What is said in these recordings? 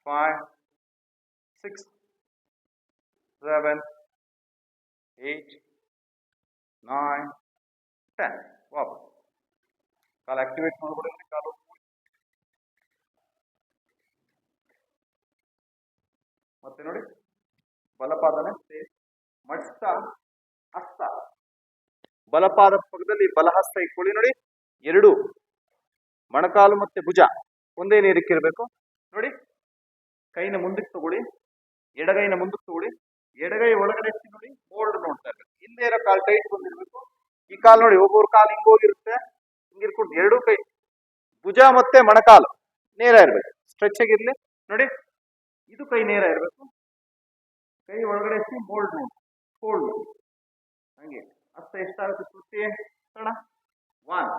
5 6 7 8 9 10 ವಾಪಸ್ ಕಾಲು ಆಕ್ಟಿವೇಟ್ ಮಾಡ್ಬಿಡಿ ಕಾಲು ಮತ್ತೆ ನೋಡಿ ಬಲಪಾದನೆ ಮಡ್ಸ್ತಾ ಹಸ್ತ ಬಲಪಾದ ಪಕ್ಕದಲ್ಲಿ ಬಲಹಸ್ತ ಇಟ್ಕೊಳ್ಳಿ ನೋಡಿ ಎರಡು ಮೊಣಕಾಲು ಮತ್ತೆ ಭುಜ ಒಂದೇ ನೀರಕ್ಕಿರ್ಬೇಕು ನೋಡಿ ಕೈನ ಮುಂದಕ್ಕೆ ತಗೊಳ್ಳಿ ಎಡಗೈನ ಮುಂದಕ್ಕೆ ತಗೊಳ್ಳಿ ಎಡಗೈ ಒಳಗಡೆ ಇಟ್ಟು ನೋಡಿ ಬೋಲ್ಡ್ ನೋಡ್ತಾ ಇರ್ಬೇಕು ಹಿಂದೆ ಇರೋ ಕಾಲು ಟೈಟ್ ಬಂದಿರ್ಬೇಕು ಈ ಕಾಲು ನೋಡಿ ಒಬ್ಬೊಬ್ರು ಕಾಲು ಹಿಂಗೋಗಿರುತ್ತೆ ಹಿಂಗಿರ್ಕೊಂಡು ಎರಡೂ ಕೈ ಭುಜ ಮತ್ತೆ ಮೊಣಕಾಲು ನೇರ ಇರ್ಬೇಕು ಸ್ಟ್ರೆಚ್ ಆಗಿರ್ಲಿ ನೋಡಿ ಇದು ಕೈ ನೇರ ಇರಬೇಕು ಕೈ ಒಳಗಡೆ ಇಟ್ಟು ಬೋಲ್ಡ್ ನೋಡಿ ಫೋಲ್ಡ್ ಹಂಗೆ ಹಸ್ತ ಎಷ್ಟಾಗುತ್ತೆ ಸುತ್ತಿ ನೋಡ 1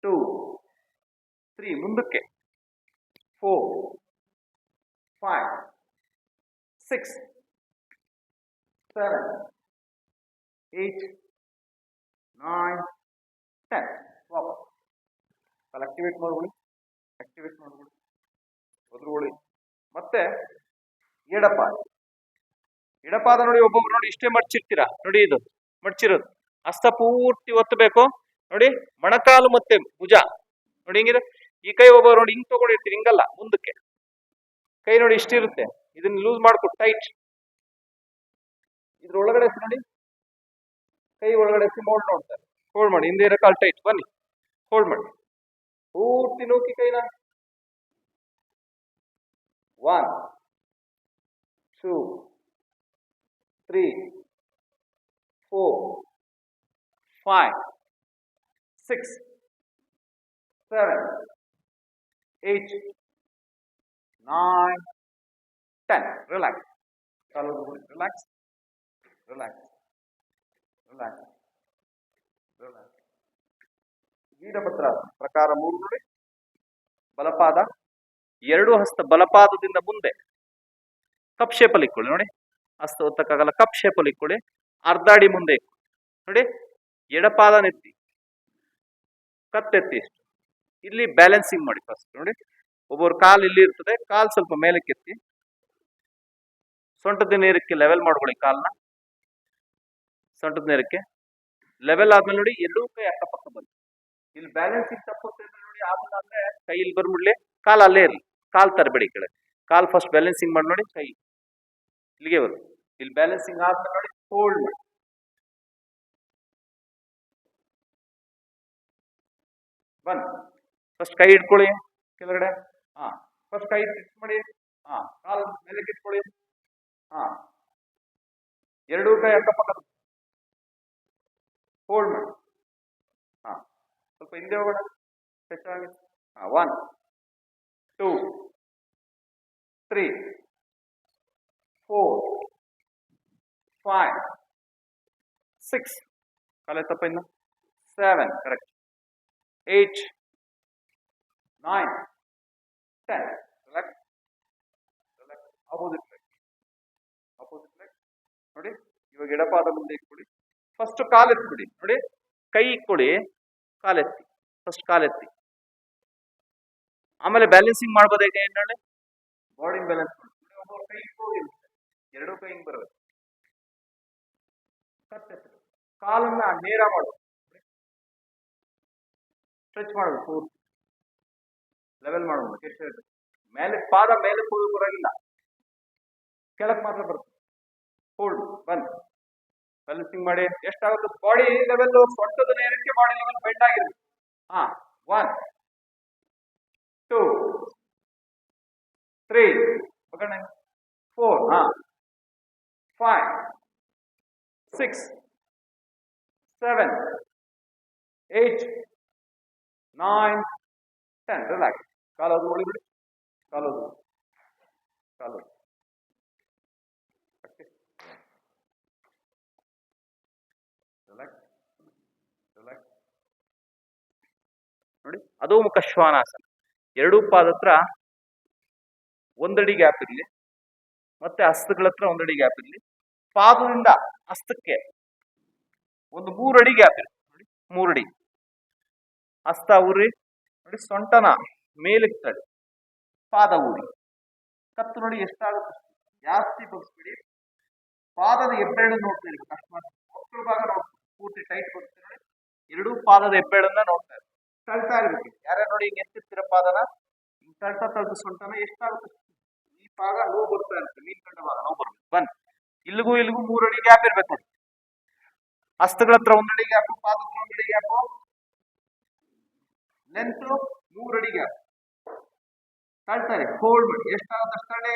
2 3 ಮುಂದಕ್ಕೆ 4 5 6 7 8 9 10 ವಾಪಸ್ ಕಾಲು ಆಕ್ಟಿವೇಟ್ ಮಾಡ್ಕೊಳ್ಳಿ ಒದ್ರುಗೊಳ್ಳಿ ಮತ್ತೆ ಎಡಪಾದ ನೋಡಿ ಒಬ್ಬೊಬ್ರು ನೋಡಿ ಇಷ್ಟೇ ಮಡ್ಚಿರ್ತೀರಾ ನೋಡಿ ಇದು ಮಡ್ಚಿರೋದು ಹಸ್ತ ಪೂರ್ತಿ ಒತ್ತಬೇಕು ನೋಡಿ ಮೊಣಕಾಲು ಮತ್ತೆ ಭುಜ ನೋಡಿ ಹಿಂಗಿದೆ ಈ ಕೈ ಒಬ್ಬರು ನೋಡಿ ಹಿಂಗ್ ತಗೊಂಡಿರ್ತೀರಿ ಹಿಂಗಲ್ಲ ಮುಂದಕ್ಕೆ ಕೈ ನೋಡಿ ಇಷ್ಟಿರುತ್ತೆ ಇದನ್ನ ಲೂಸ್ ಮಾಡ್ಕೊಟ್ಟು ಟೈಟ್ ಇದ್ರ ಒಳಗಡೆ ನೋಡಿ ಕೈ ಒಳಗಡೆ ಮೋಲ್ಡ್ ನೋಡ್ತಾರೆ ಹೋಲ್ಡ್ ಮಾಡಿ ಹಿಂದೆ ಇರೋ ಕಾಲು ಟೈಟ್ ಬನ್ನಿ ಹೋಲ್ಡ್ ಮಾಡಿ ಪೂರ್ತಿ ನೂಕಿ ಕೈನ 1 2 3 4 5 6 7 8 9 10 ರಿಲ್ಯಾಕ್ಸ್ ರಿಲ್ಯಾಕ್ಸ್ ವೀರಭದ್ರಾಸನ ಪ್ರಕಾರ 3 ನೋಡಿ ಬಲಪಾದ ಎರಡು ಹಸ್ತ ಬಲಪಾದದಿಂದ ಮುಂದೆ ಕಪ್ ಶೇಪಲ್ಲಿ ಇಟ್ಕೊಳ್ಳಿ ನೋಡಿ ಹಸ್ತ ಒತ್ತಕ್ಕಾಗಲ್ಲ ಕಪ್ ಶೇಪಲ್ಲಿ ಇಟ್ಕೊಳ್ಳಿ ಅರ್ಧ ಅಡಿ ಮುಂದೆ ನೋಡಿ ಎಡಪಾದ ನೆತ್ತಿ ಕತ್ತೆತ್ತಿ ಇಷ್ಟು ಇಲ್ಲಿ ಬ್ಯಾಲೆನ್ಸಿಂಗ್ ಮಾಡಿ ಫಸ್ಟ್ ನೋಡಿ ಒಬ್ಬರು ಕಾಲು ಇಲ್ಲಿ ಇರ್ತದೆ ಕಾಲು ಸ್ವಲ್ಪ ಮೇಲಕ್ಕೆ ಎತ್ತಿ ಸೊಂಟದ ನೇರಕ್ಕೆ ಲೆವೆಲ್ ಮಾಡ್ಕೊಳ್ಳಿ ಕಾಲ್ನ ಸೊಂಟದ ನೇರಕ್ಕೆ ಲೆವೆಲ್ ಆದ್ಮೇಲೆ ನೋಡಿ ಎರಡೂ ಕೈ ಅಕ್ಕಪಕ್ಕ ಬಂದು ಇಲ್ಲಿ ಬ್ಯಾಲೆನ್ಸಿಂಗ್ ತಪ್ಪುತ್ತೆ ನೋಡಿ ಆದ್ರೆ ಕೈ ಇಲ್ಲಿ ಬರ್ಬಿಡ್ಲಿ ಕಾಲು ಅಲ್ಲೇ ಇರಲಿ ಕಾಲು ತರಬೇಡಿ ಈ ಕಡೆ ಕಾಲು ಫಸ್ಟ್ ಬ್ಯಾಲೆನ್ಸಿಂಗ್ ಮಾಡಿ ನೋಡಿ ಕೈ ಇಲ್ಲಿಗೆ ಬರುತ್ತೆ ಇಲ್ಲಿ ಬ್ಯಾಲೆನ್ಸಿಂಗ್ ಆದ್ಮೇಲೆ ನೋಡಿ ಹೋಲ್ಡ್ ಮಾಡಿ ಬನ್ನಿ ಫಸ್ಟ್ ಕೈ ಇಟ್ಕೊಳ್ಳಿ ಕೆಳಗಡೆ ಫಸ್ಟ್ ಕೈ ಫಿಕ್ಸ್ ಮಾಡಿ ಕಾಲು ಮೇಲೆ ಇಟ್ಕೊಳ್ಳಿ ಎರಡೂ ಕೈ ಅಕ್ಕಪಕ್ಕ ಹೋಲ್ಡ್ ಮಾಡಿ ಸ್ವಲ್ಪ ಹಿಂದೆ ಹೋಗೋಣ ಹೆಚ್ಚಾಗಿ 1 2 3 4 5 6 ಕಾಲ ತಪ್ಪ ಇನ್ನು 7 ಕರೆಕ್ಟ್ 8 9 10 ರಿಲ್ಯಾಕ್ಸ್ ಆಪೋಸಿಟ್ ಲೆಗ್ ನೋಡಿ ಇವಾಗ ಎಡಪಾದ ಮುಂದೆ ಇಟ್ಕೊಳ್ಳಿ ಫಸ್ಟ್ ಕಾಲೆತ್ಬಿಡಿ ನೋಡಿ ಕೈ ಇಟ್ಕೊಳ್ಳಿ ಕಾಲೆತ್ತಿ ಫಸ್ಟ್ ಕಾಲೆತ್ತಿ ಆಮೇಲೆ ಬ್ಯಾಲೆನ್ಸಿಂಗ್ ಮಾಡ್ಬೋದು ಹೇಗೆ ನೋಡಿ ಬಾಡಿ ಬ್ಯಾಲೆನ್ಸ್ ಮಾಡಿ ಕೈ ಎರಡೂ ಕೈ ಹಿಂಗ್ ಬರಬೇಕು ಕಾಲನ್ನ ನೇರ ಮಾಡು ಸ್ಟ್ರೆಚ್ ಮಾಡಬೇಕು ಪೂರ್ತಿ ಲೆವೆಲ್ ಮಾಡಬೇಕು ಎಷ್ಟು ಮೇಲೆ ಪಾದ ಮೇಲೆ ಕೂದಲು ಬರೋದಿಲ್ಲ ಕೆಳಕ್ ಮಾತ್ರ ಬರುತ್ತೆ ಹೋಲ್ಡ್ ಬನ್ನಿ ಬ್ಯಾಲೆನ್ಸಿಂಗ್ ಮಾಡಿ ಎಷ್ಟಾಗುತ್ತೆ ಬಾಡಿ ಲೆವೆಲ್ ಸೊಂಟದ ನೇರಕ್ಕೆ ಬಾಡಿ ಲೆವೆಲ್ ಬೆಂಡ್ ಆಗಿರ್ಬೇಕು 1 2 3 4 5 6 7 8 9 10 ರಿಲ್ಯಾಕ್ಸ್ ಕಾಲೋದು ಉಳಿಬಿಡಿ ಕಾಲೋದು ನೋಡಿ ಅಧೋಮುಖ ಶ್ವಾನಾಸನ ಎರಡೂ ಪಾದ ಹತ್ರ ಒಂದಡಿ ಗ್ಯಾಪ್ ಇರಲಿ ಮತ್ತೆ ಹಸ್ತಗಳ ಹತ್ರ ಒಂದಡಿ ಗ್ಯಾಪ್ ಇರಲಿ ಪಾದದಿಂದ ಹಸ್ತಕ್ಕೆ ಒಂದು 3 ಅಡಿ ಗ್ಯಾಪ್ ಇರಲಿ ನೋಡಿ 3 ಅಡಿ ಹಸ್ತ ಊರಿ ನೋಡಿ ಸೊಂಟನ ಮೇಲಕ್ಕೆ ತಡಿ ಪಾದ ಊರಿ ಕತ್ತು ನೋಡಿ ಎಷ್ಟಾಗುತ್ತೆ ಜಾಸ್ತಿ ಬಗ್ಸ್ಬಿಡಿ. ಪಾದದ ಹೆಬ್ಬೆರಳು ನೋಡ್ತಾ ಇರ್ಬೇಕು ಅಕಸ್ಮಾತ್ ಮಕ್ಕಳ ಭಾಗ ನೋಡ್ತೀವಿ ಪೂರ್ತಿ ಟೈಟ್ ಬರುತ್ತೆ ನೋಡಿ. ಎರಡೂ ಪಾದದ ಹೆಬ್ಬೆರಳನ್ನ ನೋಡ್ತಾ ಇರ್ಬೇಕು, ತಳ್ತಾ ಇರ್ಬೇಕು. ಯಾರ್ಯಾರು ನೋಡಿ ಹಿಂಗ್ ಎತ್ತಿರ್ತೀರ ಪಾದನ ಹಿಂಗ್ ತಳ್ತಾ ಸೊಂಟನ ಎಷ್ಟಾಗುತ್ತೆ ಈ ಭಾಗ ನೋವು ಬರ್ತಾ ಇರುತ್ತೆ, ಮೀನ್ ಕಂಡ ಭಾಗ ನೋವು ಬರ್ಬೇಕು. ಬನ್ನಿ ಇಲ್ಲಿಗೂ 3 ಅಡಿ ಗ್ಯಾಪ್ ಇರ್ಬೇಕು ನೋಡಿ. ಹಸ್ತಗಳ ಹತ್ರ 1 ಅಡಿ ಗ್ಯಾಪು, ಪಾದದ 1 ಅಡಿ ಗ್ಯಾಪು, ಲೆಂತ್ 3 ಅಡಿ ಗ್ಯಾಪ್. ತಳ್ತಾರೆ, ಹೋಲ್ಡ್ ಮಾಡಿ, ಎಷ್ಟಾಗುತ್ತೆ ಅಷ್ಟೇ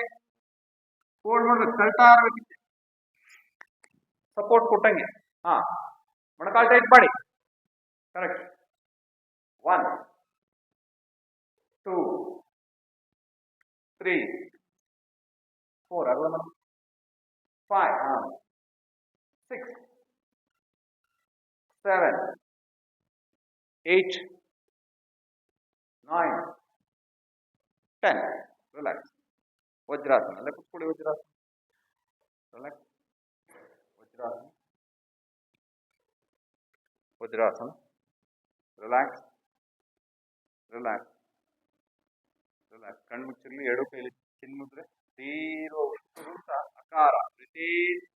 ಹೋಲ್ಡ್ ಮಾಡ್ಬೇಕು, ತಳ್ತಾ ಇರ್ಬೇಕಿದೆ ಸಪೋರ್ಟ್ ಕೊಟ್ಟಂಗೆ. ಹಾ, ಮೊಣಕಾಲು ಟೈಟ್ ಮಾಡಿ. ಕರೆಕ್ಟ್. 1 2 3 4 ಅಗಲ 5 6 7 8 9 10. ರಿಲ್ಯಾಕ್ಸ್. ವಜ್ರಾಸನ ಅಲ್ಲೇ ಕೂತ್ಕೊಳ್ಳಿ. Vajrasana. Relax. Vajrasana. Vajrasana. Relax. Relax. Relax. ಕಣ್ಣು ಮುಚ್ಚಿರ್ಲಿ. ಎರಡು ಕೈಲಿ ಚಿನ್ಮುದ್ರೆ. ದೀರ್ಘ ಉಸಿರುಂತ ಅಕಾರ. ರಿಪೀಟ್.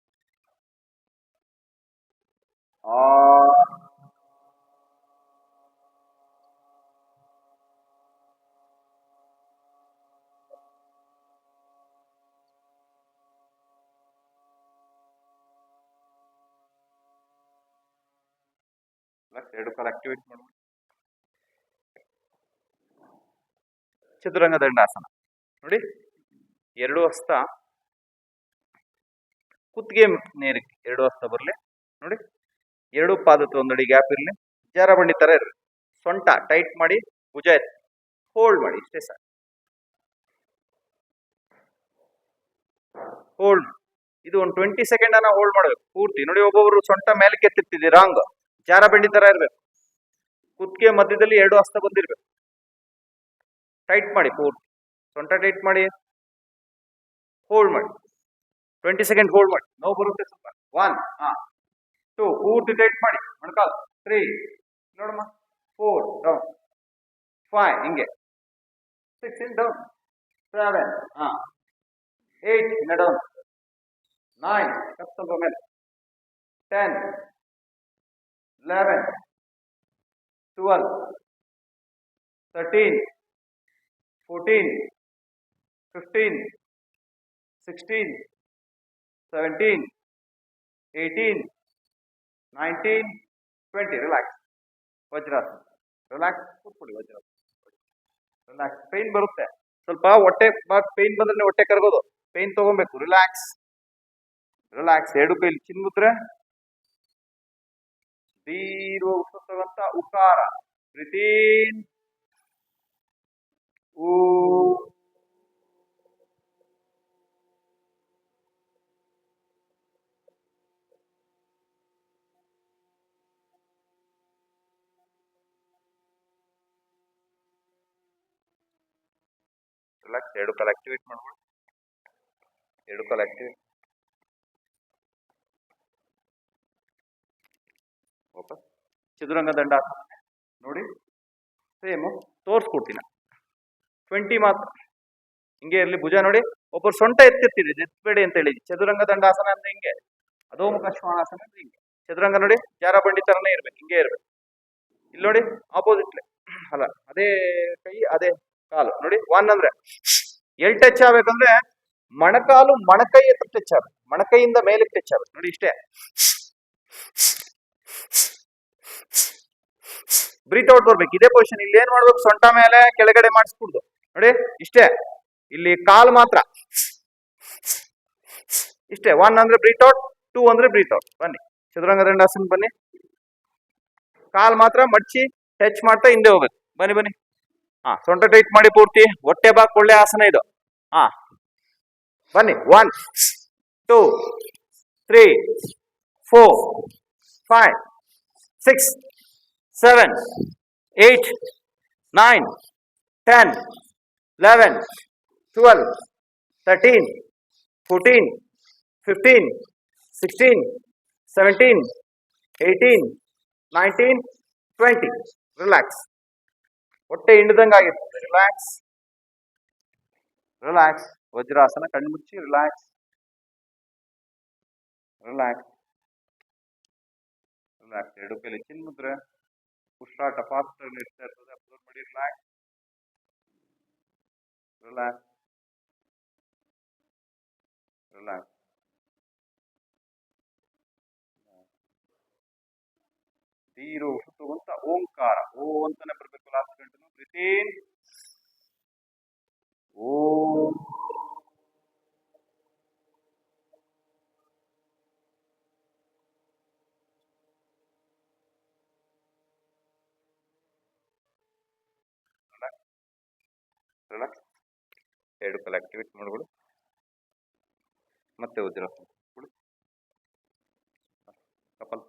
ಎರಡು ಕಾಲ ಆಕ್ಟಿವೇಟ್ ಮಾಡ್ಬೋದು. ಚತುರಂಗ ದಂಡಾಸನ ನೋಡಿ. ಎರಡು ಹಸ್ತ ಕುತ್ತಿಗೆ ನೇರಕ್ಕೆ, ಎರಡು ಹಸ್ತ ಬರ್ಲಿ ನೋಡಿ. ಎರಡು ಪಾದದ 1 ಅಡಿ ಗ್ಯಾಪ್ ಇರಲಿ. ಜಾರಬಂಡಿ ತರ ಇರಲಿ. ಸೊಂಟ ಟೈಟ್ ಮಾಡಿ, ಭುಜ ಎತ್ತಿ ಹೋಲ್ಡ್ ಮಾಡಿ. ಇಷ್ಟೇ ಸಾಕು. ಹೋಲ್ಡ್. ಇದು ಒಂದು 20 ಸೆಕೆಂಡ್ ಅನ್ನ ಹೋಲ್ಡ್ ಮಾಡ್ಬೇಕು ಪೂರ್ತಿ ನೋಡಿ. ಒಬ್ಬೊಬ್ರು ಸೊಂಟ ಮೇಲಕ್ಕೆ ಎತ್ತಿರ್ತಿದ್ದೆ, ರಾಂಗ್. ಜಾರಬಂಡಿ ತರ ಇರ್ಬೇಕು. ಕುತ್ತಿಗೆ ಮಧ್ಯದಲ್ಲಿ 2 ಹಸ್ತ ಬಂದಿರ್ಬೇಕು. ಟೈಟ್ ಮಾಡಿ ಪೂರ್ತಿ. ಸೊಂಟ ಟೈಟ್ ಮಾಡಿ, ಹೋಲ್ಡ್ ಮಾಡಿ. 20 ಸೆಕೆಂಡ್ ಹೋಲ್ಡ್ ಮಾಡಿ. ನೋವು ಬರುತ್ತೆ ಸ್ವಲ್ಪ. 1 2 ಪೂರ್ತಿ ಟೈಟ್ ಮಾಡಿ ಮೊಣಕಾಲು. 3 ನೋಡಮ್ಮ. 4 ಡೌನ್. 5 ಹಿಂಗೆ. 6 ಇನ್ ಡೌನ್. 7 8 ಇನ್ನ ಡೌನ್. 9 ಸ್ವಲ್ಪ ಮೇಲೆ. 10 11 12 13 14 15 16 17 18 19 20. ರಿಲ್ಯಾಕ್ಸ್. ವಜ್ರಾಸನ. ರಿಲ್ಯಾಕ್ಸ್. ಕೂತ್ಕೊಳ್ಳಿ. ವಜ್ರಾಸನ. ರಿಲ್ಯಾಕ್ಸ್. ಪೈನ್ ಬರುತ್ತೆ ಸ್ವಲ್ಪ. ಹೊಟ್ಟೆ ಪೈನ್ ಬಂದ್ರೆ ಹೊಟ್ಟೆ ಕರಗೋದು. ಪೈನ್ ತಗೊಬೇಕು. ರಿಲ್ಯಾಕ್ಸ್. ರಿಲ್ಯಾಕ್ಸ್. ಎರಡು ಕೈಲಿ ಚಿನ್ಮುದ್ರೆ. ದೀರ್ಘ ಉಸಿರುವಂತ ಉಕಾರ. ಬ್ರೀತ್. ಊ. ರಿಲ್ಯಾಕ್ಸ್. ಎರಡು ಕಾಲ ಆಕ್ಟಿವೇಟ್ ಮಾಡ್ಬೋದು. ಎರಡು ಕಾಲ ಆಕ್ಟಿವೇಟ್. ವಾಪಸ್ ಚದುರಂಗ ದಂಡಾಸನ ನೋಡಿ. ಸೇಮು ತೋರಿಸ್ಕೊಡ್ತೀನಿ. 20 ಮಾತ್ರ ಹಿಂಗೆ ಇರಲಿ. ಭುಜ ನೋಡಿ. ಒಬ್ಬರು ಸೊಂಟ ಎತ್ತಿರ್ತೀರಿ, ಎತ್ತಬೇಡಿ ಅಂತ ಹೇಳಿ. ಚದುರಂಗ ದಂಡಾಸನ ಅಂದ್ರೆ ಹಿಂಗೆ. ಅಧೋಮುಖ ಶ್ವಾನಾಸನ ಅಂದ್ರೆ ಹಿಂಗೆ. ಚದುರಂಗ ನೋಡಿ, ಜಾರಬಂಡಿ ತರನೇ ಇರ್ಬೇಕು, ಹಿಂಗೆ ಇರ್ಬೇಕು. ಇಲ್ಲಿ ನೋಡಿ ಆಪೋಸಿಟ್ಲೆ ಅಲ್ಲ, ಅದೇ ಕೈ ಅದೇ ಕಾಲು ನೋಡಿ. 1 ಅಂದ್ರೆ ಎಲ್ಲಿ ಟಚ್ ಆಗ್ಬೇಕಂದ್ರೆ ಮೊಣಕಾಲು ಮೊಣಕೈ ಹತ್ರ ಟಚ್ ಆಗ್ಬೇಕು. ಮೊಣಕೈಯಿಂದ ಮೇಲೆ ಟಚ್ ಆಗ್ಬೇಕು ನೋಡಿ. ಇಷ್ಟೇ. ಬ್ರೀತ್ ಔಟ್ ಬರ್ಬೇಕು. ಇದೇ ಪೊಸಿಷನ್. ಇಲ್ಲಿ ಏನ್ ಮಾಡ್ಬೇಕು, ಸೊಂಟ ಮೇಲೆ ಕೆಳಗಡೆ ಮಾಡಿಸ್ಬಿಡ್ದು ನೋಡಿ. ಇಷ್ಟೇ. ಇಲ್ಲಿ ಕಾಲ್ ಮಾತ್ರ ಇಷ್ಟೇ. 1 ಅಂದ್ರೆ ಬ್ರೀತ್ ಔಟ್, 2 ಅಂದ್ರೆ ಬ್ರೀತ್ ಔಟ್. ಬನ್ನಿ ಚದುರಂಗ ದಂಡಾಸನ ಬನ್ನಿ. ಕಾಲ್ ಮಾತ್ರ ಮಡ್ಚಿ ಟಚ್ ಮಾಡ್ತಾ ಹಿಂದೆ ಹೋಗ್ಬೇಕು. ಬನ್ನಿ ಬನ್ನಿ. ಸೊಂಟ ಟೈಟ್ ಮಾಡಿ ಪೂರ್ತಿ. ಹೊಟ್ಟೆ ಭಾಗ ಒಳ್ಳೆ ಆಸನ ಇದು. ಬನ್ನಿ. 1 2 3 4 5 6 7 8 9 10 11 12 13 14 15 16 17 18 19 20. ರಿಲ್ಯಾಕ್ಸ್. ಹೊಟ್ಟೆ ಹಿಂಡ್ದಂಗೆ ಆಗಿರ್ತದೆ. ರಿಲ್ಯಾಕ್ಸ್. ರಿಲ್ಯಾಕ್ಸ್. ವಜ್ರಾಸನ. ಕಣ್ಣು ಮುಚ್ಚಿ ರಿಲ್ಯಾಕ್ಸ್, ರಿಲ್ಯಾಕ್ಸ್, ರಿಲ್ಯಾಕ್ಸ್. ಎರಡು ಕೈಲಿ ಚಿನ್ಮುದ್ರೆ. ಉಸಿರಾಟ ಫಾಸ್ಟ್ ಆಗಿ ಇರ್ತಾ ಇರ್ತದೆ. ಅಬ್ಸರ್ವ್ ಮಾಡಿ. Relax, relax, relax. ಧೀರು ಹುಟ್ಟುವಂತ ಓಂಕಾರ. ಓ ಅಂತಾನೆ ಬರ್ಬೇಕು. ಲಾಸ್ಟ್ ಗಂಟು ಬ್ರೀತ್. ಓ ರಿಲ್ಯಾಕ್ಸ್. ಎರಡು ಕೈಲಿ ಆಕ್ಟಿವೇಟ್ ಮಾಡ್ಬಿಡು. ಮತ್ತೆ ವಜ್ರಾಸನ. ಕಪಲ್